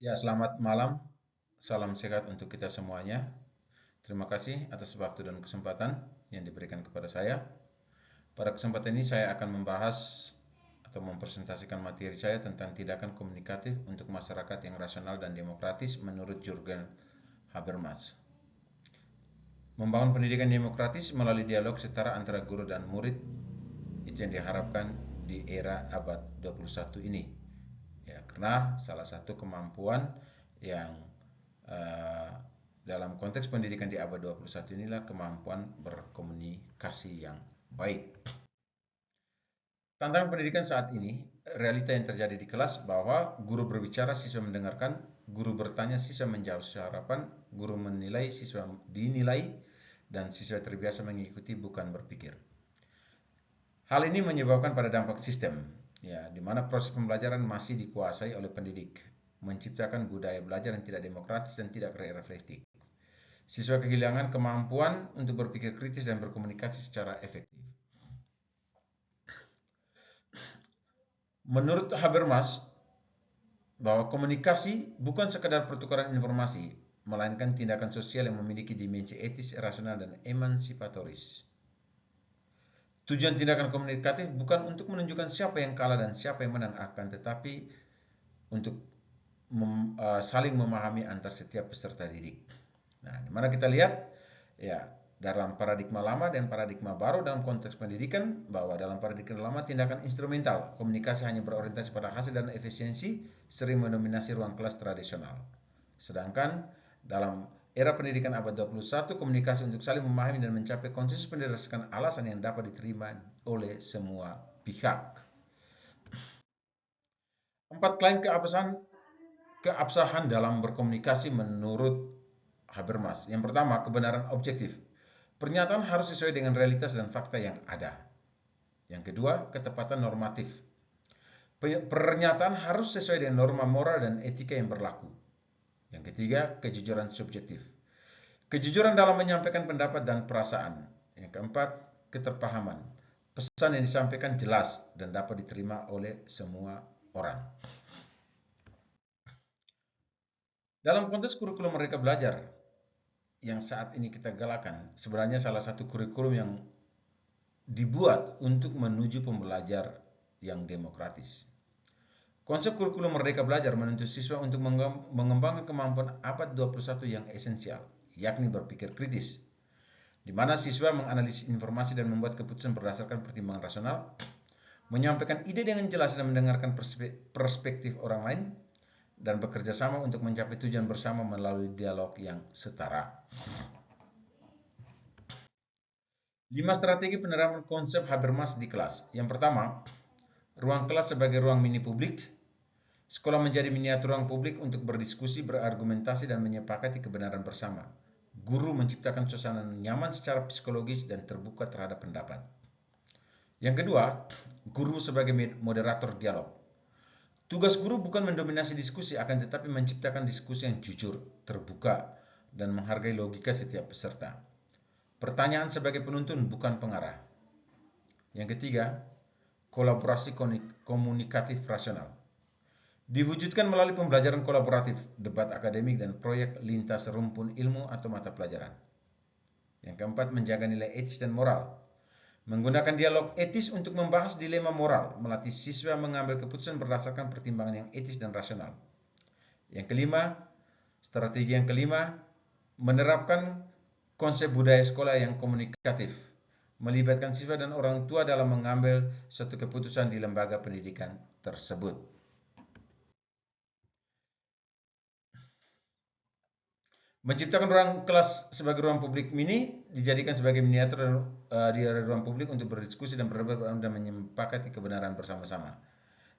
Ya, selamat malam. Salam sehat untuk kita semuanya. Terima kasih atas waktu dan kesempatan yang diberikan kepada saya. Pada kesempatan ini saya akan membahas atau mempresentasikan materi saya tentang tindakan komunikatif untuk masyarakat yang rasional dan demokratis menurut Jürgen Habermas. Membangun pendidikan demokratis melalui dialog setara antara guru dan murid itu yang diharapkan di era abad 21 ini. Ya, karena salah satu kemampuan yang uh, dalam konteks pendidikan di abad 21 inilah kemampuan berkomunikasi yang baik. Tantangan pendidikan saat ini, realita yang terjadi di kelas bahwa guru berbicara, siswa mendengarkan, guru bertanya, siswa menjawab sesuai harapan, guru menilai, siswa dinilai, dan siswa terbiasa mengikuti bukan berpikir. Hal ini menyebabkan pada dampak sistem, ya, di mana proses pembelajaran masih dikuasai oleh pendidik, menciptakan budaya belajar yang tidak demokratis dan tidak reflektif. Siswa kehilangan kemampuan untuk berpikir kritis dan berkomunikasi secara efektif. Menurut Habermas, bahwa komunikasi bukan sekadar pertukaran informasi, melainkan tindakan sosial yang memiliki dimensi etis, rasional, dan emansipatoris. Tujuan tindakan komunikatif bukan untuk menunjukkan siapa yang kalah dan siapa yang menang, akan tetapi untuk saling memahami antar setiap peserta didik. Nah, di mana kita lihat ya dalam paradigma lama dan paradigma baru dalam konteks pendidikan, bahwa dalam paradigma lama tindakan instrumental, komunikasi hanya berorientasi pada hasil dan efisiensi, sering mendominasi ruang kelas tradisional. Sedangkan dalam era pendidikan abad 21, komunikasi untuk saling memahami dan mencapai konsensus berdasarkan alasan yang dapat diterima oleh semua pihak. 4 klaim keabsahan dalam berkomunikasi menurut Habermas. Yang pertama, kebenaran objektif. Pernyataan harus sesuai dengan realitas dan fakta yang ada. Yang kedua, ketepatan normatif. Pernyataan harus sesuai dengan norma moral dan etika yang berlaku. Yang ketiga, kejujuran subjektif. Kejujuran dalam menyampaikan pendapat dan perasaan. Yang keempat, keterpahaman. Pesan yang disampaikan jelas dan dapat diterima oleh semua orang. Dalam konteks kurikulum Merdeka Belajar yang saat ini kita galakan, sebenarnya salah satu kurikulum yang dibuat untuk menuju pembelajar yang demokratis. Konsep kurikulum Merdeka Belajar menuntut siswa untuk mengembangkan kemampuan abad 21 yang esensial, yakni berpikir kritis, di mana siswa menganalisis informasi dan membuat keputusan berdasarkan pertimbangan rasional, menyampaikan ide dengan jelas dan mendengarkan perspektif orang lain, dan bekerja sama untuk mencapai tujuan bersama melalui dialog yang setara. 5 strategi penerapan konsep Habermas di kelas. Yang pertama, ruang kelas sebagai ruang mini publik. Sekolah menjadi miniatur ruang publik untuk berdiskusi, berargumentasi, dan menyepakati kebenaran bersama. Guru menciptakan suasana nyaman secara psikologis dan terbuka terhadap pendapat. Yang kedua, guru sebagai moderator dialog. Tugas guru bukan mendominasi diskusi, akan tetapi menciptakan diskusi yang jujur, terbuka, dan menghargai logika setiap peserta. Pertanyaan sebagai penuntun, bukan pengarah. Yang ketiga, kolaborasi komunikatif rasional. Diwujudkan melalui pembelajaran kolaboratif, debat akademik, dan proyek lintas rumpun ilmu atau mata pelajaran. Yang keempat, menjaga nilai etis dan moral. Menggunakan dialog etis untuk membahas dilema moral, melatih siswa mengambil keputusan berdasarkan pertimbangan yang etis dan rasional. Yang kelima, strategi yang kelima, menerapkan konsep budaya sekolah yang komunikatif, melibatkan siswa dan orang tua dalam mengambil suatu keputusan di lembaga pendidikan tersebut. Menciptakan ruang kelas sebagai ruang publik mini, dijadikan sebagai miniatur di ruang publik untuk berdiskusi dan berdebat dan menyepakati kebenaran bersama-sama.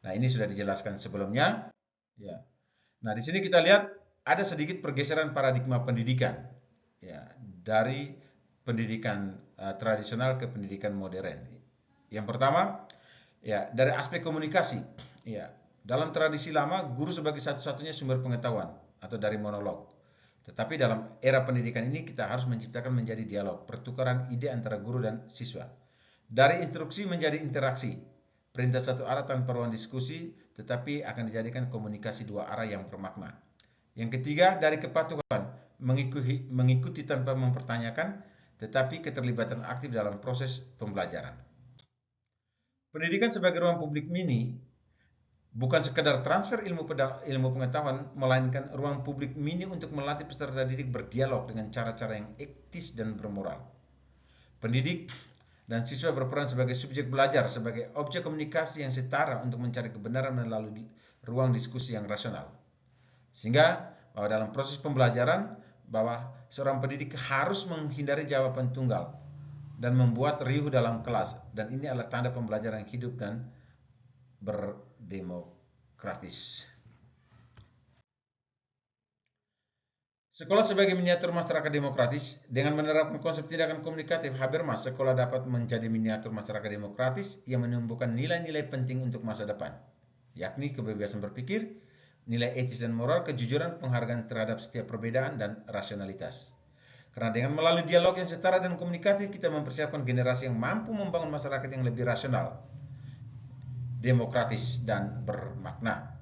Nah, ini sudah dijelaskan sebelumnya. Ya. Nah, di sini kita lihat ada sedikit pergeseran paradigma pendidikan, ya, dari pendidikan tradisional ke pendidikan modern. Yang pertama, ya, dari aspek komunikasi. Ya, dalam tradisi lama, guru sebagai satu-satunya sumber pengetahuan atau dari monolog. Tetapi dalam era pendidikan ini kita harus menciptakan menjadi dialog, pertukaran ide antara guru dan siswa. Dari instruksi menjadi interaksi. Perintah satu arah tanpa ruang diskusi, tetapi akan dijadikan komunikasi dua arah yang bermakna. Yang ketiga, dari kepatuhan, mengikuti tanpa mempertanyakan, tetapi keterlibatan aktif dalam proses pembelajaran. Pendidikan sebagai ruang publik mini bukan sekadar transfer ilmu pengetahuan, melainkan ruang publik mini untuk melatih peserta didik berdialog dengan cara-cara yang etis dan bermoral. Pendidik dan siswa berperan sebagai subjek belajar, sebagai objek komunikasi yang setara untuk mencari kebenaran melalui ruang diskusi yang rasional. Sehingga bahwa dalam proses pembelajaran, bahwa seorang pendidik harus menghindari jawaban tunggal dan membuat riuh dalam kelas, dan ini adalah tanda pembelajaran yang hidup dan berdemokratis. Sekolah sebagai miniatur masyarakat demokratis. Dengan menerapkan konsep tindakan komunikatif Habermas, sekolah dapat menjadi miniatur masyarakat demokratis yang menumbuhkan nilai-nilai penting untuk masa depan, yakni kebebasan berpikir, nilai etis dan moral, kejujuran, penghargaan terhadap setiap perbedaan, dan rasionalitas. Karena dengan melalui dialog yang setara dan komunikatif, kita mempersiapkan generasi yang mampu membangun masyarakat yang lebih rasional, demokratis, dan bermakna.